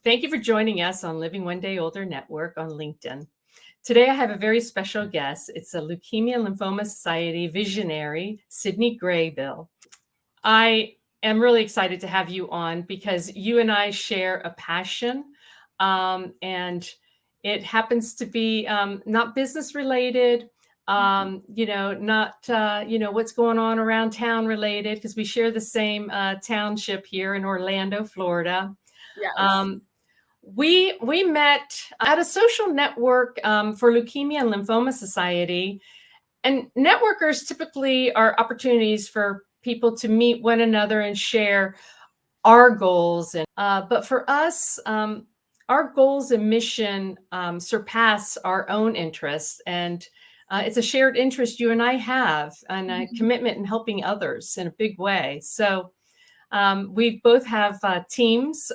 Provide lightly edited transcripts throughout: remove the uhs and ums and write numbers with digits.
Thank you for joining us on Living One Day Older Network on LinkedIn. Today, I have a very special guest. It's a Leukemia Lymphoma Society visionary, Sydney Graybill. I am really excited to have you on because you and I share a passion, and it happens to be not business related, not what's going on around town related, because we share the same township here in Orlando, Florida. Yes. We met at a social network for Leukemia and Lymphoma Society. And networkers typically are opportunities for people to meet one another and share our goals. But for us, our goals and mission surpass our own interests. And it's a shared interest you and I have, and a commitment in helping others in a big way. So we both have teams.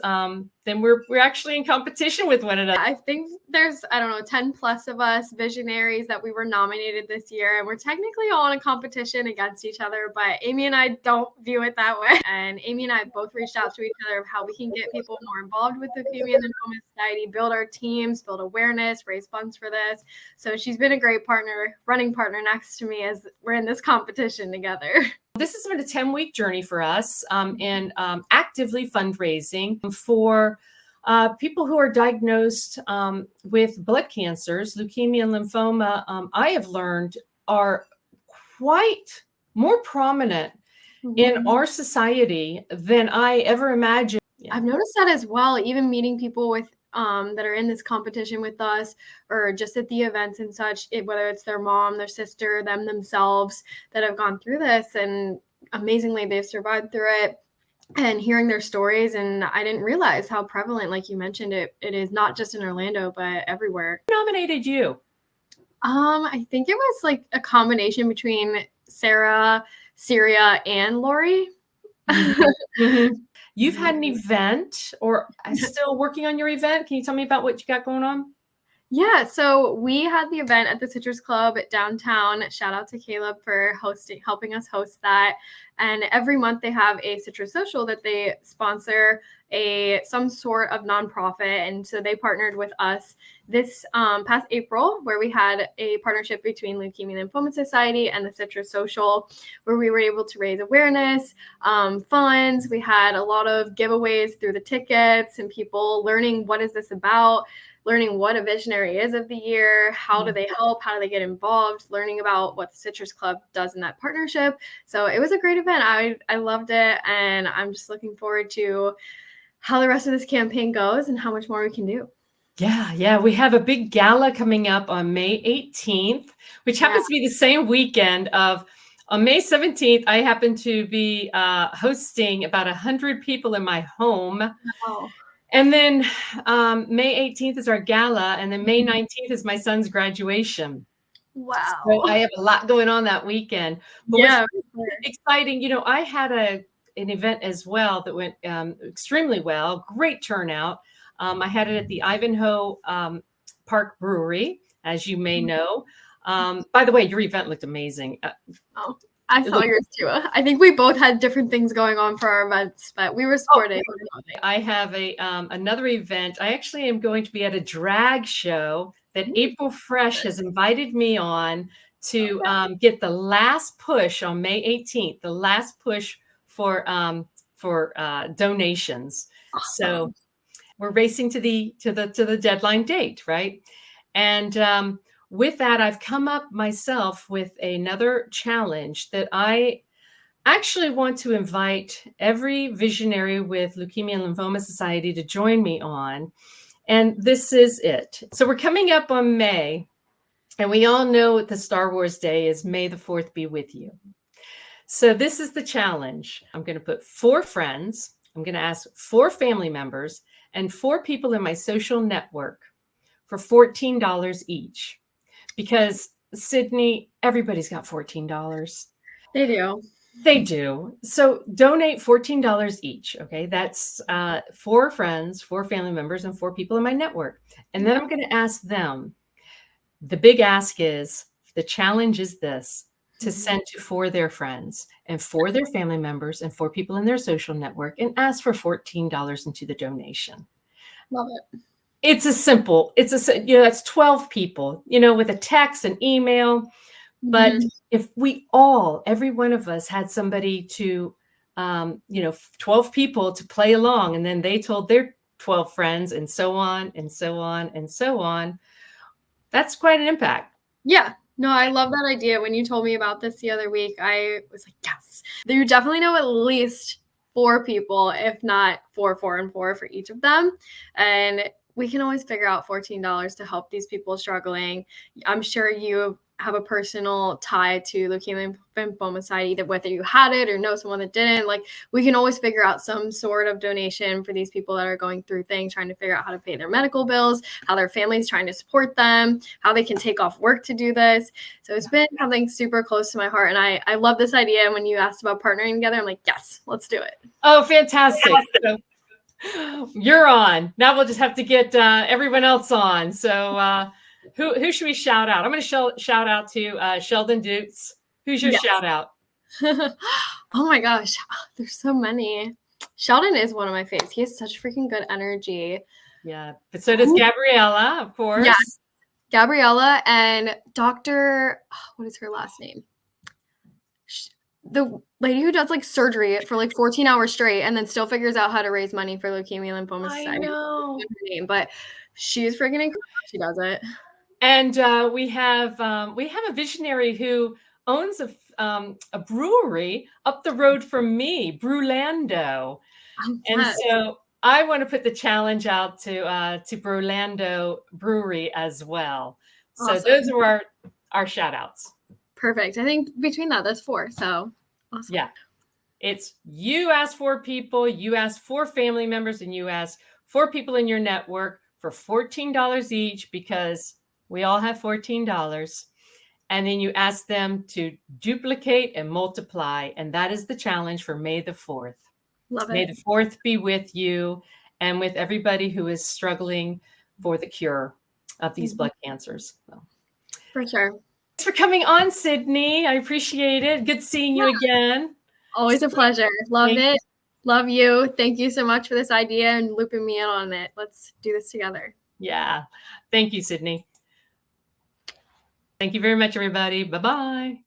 Then we're actually in competition with one another. I think there's, 10 plus of us visionaries that we were nominated this year, and we're technically all in a competition against each other, but Amy and I don't view it that way. And Amy and I both reached out to each other of how we can get people more involved with the Leukemia Lymphoma Society, build our teams, build awareness, raise funds for this. So she's been a great partner, running partner next to me as we're in this competition together. This has been a 10-week journey for us in actively fundraising for people who are diagnosed with blood cancers. Leukemia and lymphoma, I have learned, are quite more prominent in our society than I ever imagined. I've noticed that as well, even meeting people with that are in this competition with us, or just at the events and such, whether it's their mom, their sister, them themselves that have gone through this, and amazingly they've survived through it, and hearing their stories. And I didn't realize how prevalent, like you mentioned, it is not just in Orlando but everywhere. Who nominated you? I think it was like a combination between Sarah, Syria, and Lori. You've had an event, or still working on your event. Can you tell me about what you got going on? Yeah, so we had the event at the Citrus Club downtown. Shout out to Caleb for helping us host that. And every month they have a Citrus Social that they sponsor, some sort of nonprofit. And so they partnered with us this past April, where we had a partnership between Leukemia Lymphoma Society and the Citrus Social, where we were able to raise awareness, funds. We had a lot of giveaways through the tickets, and people learning what is this about, learning what a visionary is of the year, how do they help, how do they get involved, learning about what the Citrus Club does in that partnership. So it was a great event. I loved it, and I'm just looking forward to how the rest of this campaign goes and how much more we can do. Yeah. We have a big gala coming up on May 18th, which happens to be the same weekend of, on May 17th, I happen to be hosting about 100 people in my home. Oh. And then May 18th is our gala, and then May 19th is my son's graduation. Wow. So I have a lot going on that weekend. But what's exciting, I had an event as well that went extremely well, great turnout. I had it at the Ivanhoe Park Brewery, as you may know. By the way, your event looked amazing. I saw yours too. I think we both had different things going on for our events, but we were supported. I have another event. I actually am going to be at a drag show that April Fresh has invited me on to get the last push on May 18th, the last push for donations. So we're racing to the deadline date, right? And with that, I've come up myself with another challenge that I actually want to invite every visionary with Leukemia and Lymphoma Society to join me on. And this is it. So we're coming up on May, and we all know the Star Wars Day is May the 4th be with you. So this is the challenge. I'm going to put 4 friends. I'm going to ask 4 family members and 4 people in my social network for $14 each. Because, Sydney, everybody's got $14. They do. They do. So donate $14 each. Okay. That's 4 friends, 4 family members, and 4 people in my network. And then I'm going to ask them. The big ask is, the challenge is this, to send to 4 their friends and 4 their family members and 4 people in their social network, and ask for $14 into the donation. Love it. It's that's 12 people, with a text, an email. But Mhm. if every one of us had somebody to, 12 people to play along, and then they told their 12 friends, and so on, and so on, and so on, that's quite an impact. Yeah. No, I love that idea. When you told me about this the other week, I was like, yes. You definitely know at least 4 people, if not 4, 4, and 4 for each of them. And we can always figure out $14 to help these people struggling. I'm sure you have a personal tie to Leukemia Lymphoma Society, either whether you had it or know someone that didn't. Like, we can always figure out some sort of donation for these people that are going through things, trying to figure out how to pay their medical bills, how their family's trying to support them, how they can take off work to do this. So it's been something super close to my heart. And I love this idea. And when you asked about partnering together, I'm like, yes, let's do it. Oh, fantastic. So you're on. Now we'll just have to get everyone else on. So who should we shout out? I'm going to shout out to Sheldon Dukes. Who's your Yes. shout out? Oh my gosh, there's so many. Sheldon is one of my faves. He has such freaking good energy. Yeah, but so does Gabriella, of course. Yeah, Gabriella and Dr. What is her last name? The lady who does like surgery for like 14 hours straight and then still figures out how to raise money for Leukemia Lymphoma Society. I know. Her name, but she's freaking incredible. She does it. And we have a visionary who owns a brewery up the road from me, Brewlando. Oh, And yes. so I want to put the challenge out to Brewlando Brewery as well. So Awesome. those are our shout outs. Perfect. I think between that's 4. So awesome. Yeah. It's you ask 4 people, you ask 4 family members, and you ask 4 people in your network for $14 each, because we all have $14. And then you ask them to duplicate and multiply. And that is the challenge for May the 4th. Love it. May the 4th be with you and with everybody who is struggling for the cure of these blood cancers. Well, for sure. Thanks for coming on, Sydney. I appreciate it. Good seeing you again. Always a pleasure. Love it. Love you. Thank you so much for this idea and looping me in on it. Let's do this together. Yeah. Thank you, Sydney. Thank you very much, everybody. Bye-bye.